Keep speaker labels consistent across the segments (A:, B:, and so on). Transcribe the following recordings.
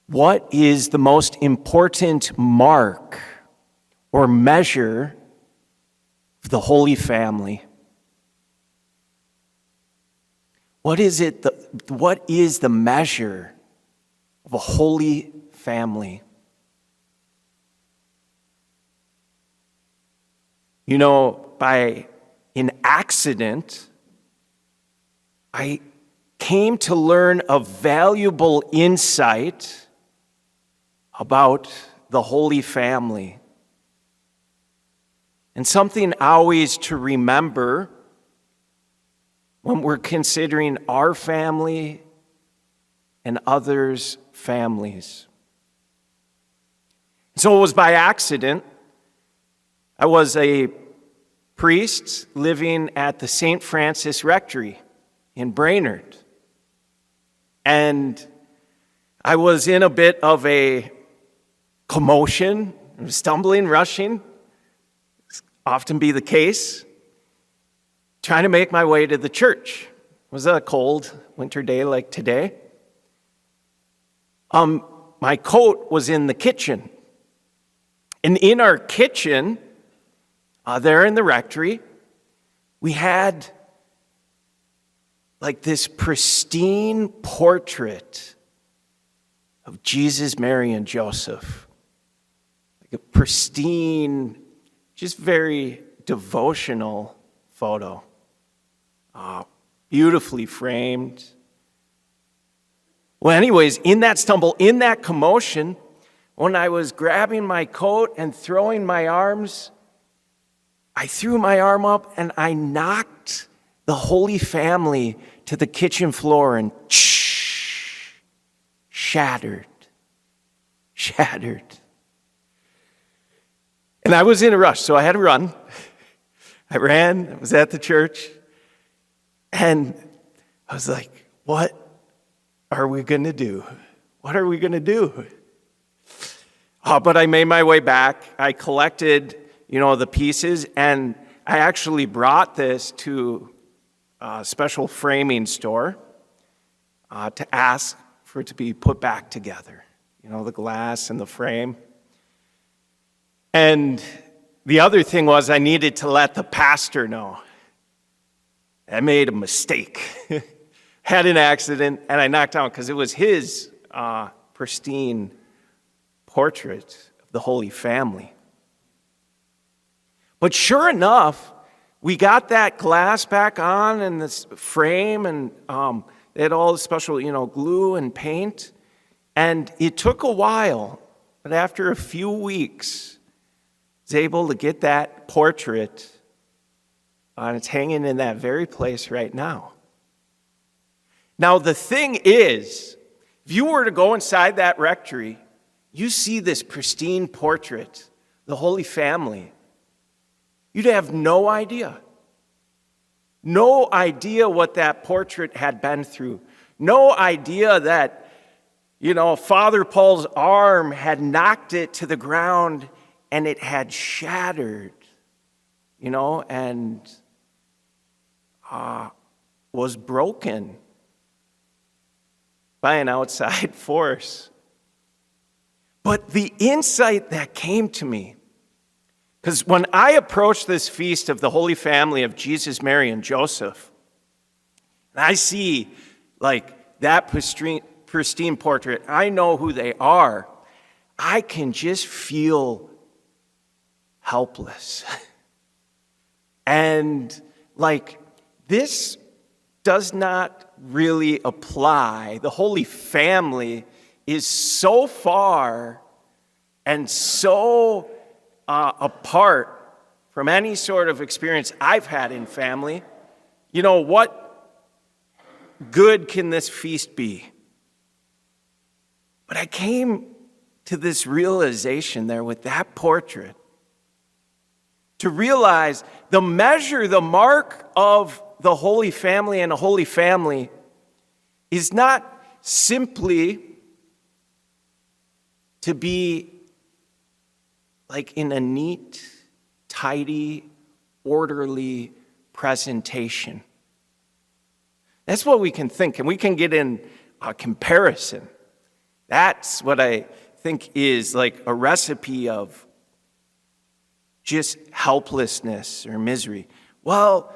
A: What is the most important mark or measure of the Holy Family? What is the measure of a Holy Family? You know, by an accident, I came to learn a valuable insight about the Holy Family. And something always to remember when we're considering our family and others' families. So it was by accident. I was a priest living at the St. Francis Rectory in Brainerd. And I was in a bit of a commotion, stumbling, rushing, often be the case, trying to make my way to the church. It was a cold winter day like today. My coat was in the kitchen. And in our kitchen, there in the rectory, we had like this pristine portrait of Jesus, Mary, and Joseph. Like a pristine, just very devotional photo. Beautifully framed. Well, anyways, in that stumble, in that commotion, when I was grabbing my coat and throwing my arms, I threw my arm up and I knocked the Holy Family to the kitchen floor and shattered. And I was in a rush, so I had to run. I ran, I was at the church, and I was like, what are we going to do? What are we going to do? But I made my way back. I collected, the pieces, and I actually brought this to a special framing store to ask for it to be put back together. The glass and the frame. And the other thing was I needed to let the pastor know. I made a mistake. Had an accident, and I knocked down because it was his pristine portrait of the Holy Family. But sure enough, we got that glass back on and this frame, and they had all the special, glue and paint. And it took a while, but after a few weeks, I was able to get that portrait, and it's hanging in that very place right now. Now, the thing is, if you were to go inside that rectory, you see this pristine portrait, the Holy Family. You'd have no idea. No idea what that portrait had been through. No idea that, Father Paul's arm had knocked it to the ground and it had shattered, and was broken by an outside force. But the insight that came to me, because when I approach this feast of the Holy Family of Jesus, Mary, and Joseph, and I see that pristine portrait, I know who they are, I can just feel helpless. And this does not really apply. The Holy Family is so far and so apart from any sort of experience I've had in family. What good can this feast be? But I came to this realization there with that portrait to realize the measure, the mark of the Holy Family and a Holy Family is not simply to be in a neat, tidy, orderly presentation. That's what we can think, and we can get in a comparison. That's what I think is like a recipe of just helplessness or misery. Well,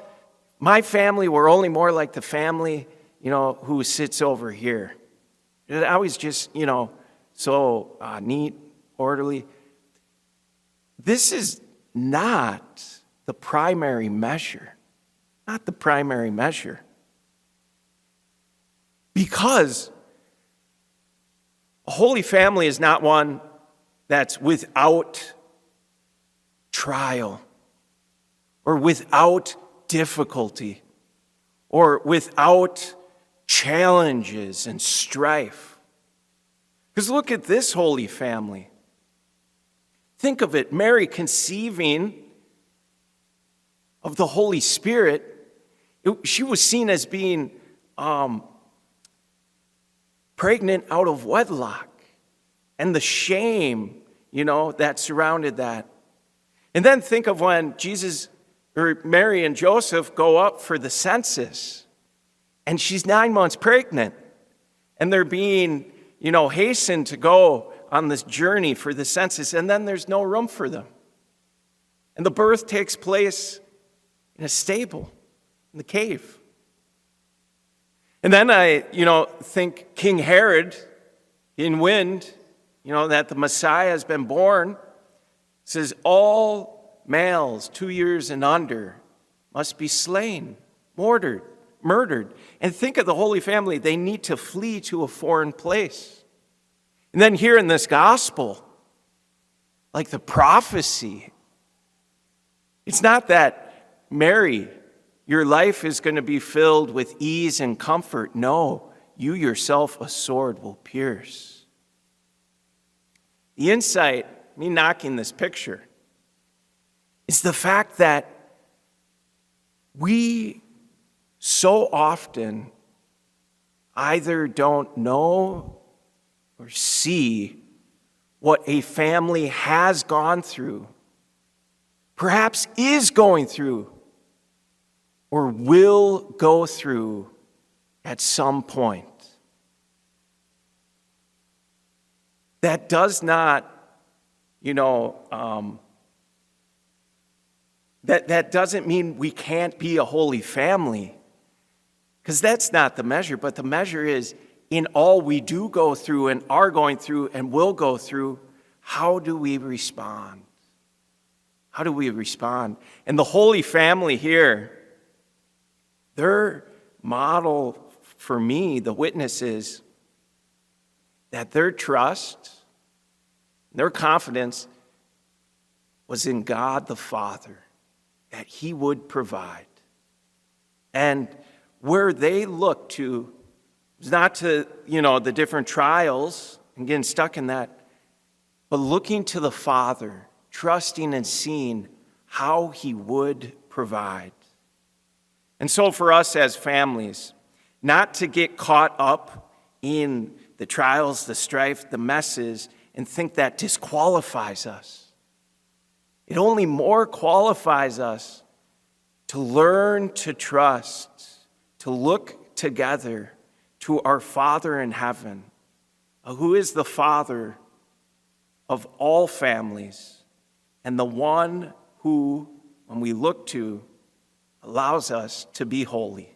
A: my family were only more like the family, who sits over here. I was just, so neat, orderly. This is not the primary measure. Not the primary measure. Because a holy family is not one that's without trial or without difficulty or without challenges and strife. Because look at this holy family. Think of it, Mary conceiving of the Holy Spirit. She was seen as being pregnant out of wedlock, and the shame, that surrounded that. And then think of when Mary and Joseph go up for the census, and she's 9 months pregnant, and they're being, hastened to go on this journey for the census, and then there's no room for them. And the birth takes place in a stable, in the cave. And then I, think King Herod in wind, that the Messiah has been born, says all males 2 years and under must be slain, murdered. And think of the Holy Family, they need to flee to a foreign place. And then here in this gospel, like the prophecy, it's not that Mary, your life is going to be filled with ease and comfort. No, you yourself a sword will pierce. The insight, me knocking this picture, is the fact that we so often either don't know or see what a family has gone through, perhaps is going through, or will go through at some point. That does not, that doesn't mean we can't be a holy family, because that's not the measure, but the measure is in all we do go through and are going through and will go through, how do we respond? How do we respond? And the Holy Family here, their model for me, the witness is that their trust, their confidence was in God the Father, that He would provide. And where they looked to was not to, the different trials and getting stuck in that, but looking to the Father, trusting and seeing how He would provide. And so for us as families, not to get caught up in the trials, the strife, the messes, and think that disqualifies us. It only more qualifies us to learn to trust, to look together to our Father in heaven, who is the Father of all families, and the one who, when we look to, allows us to be holy.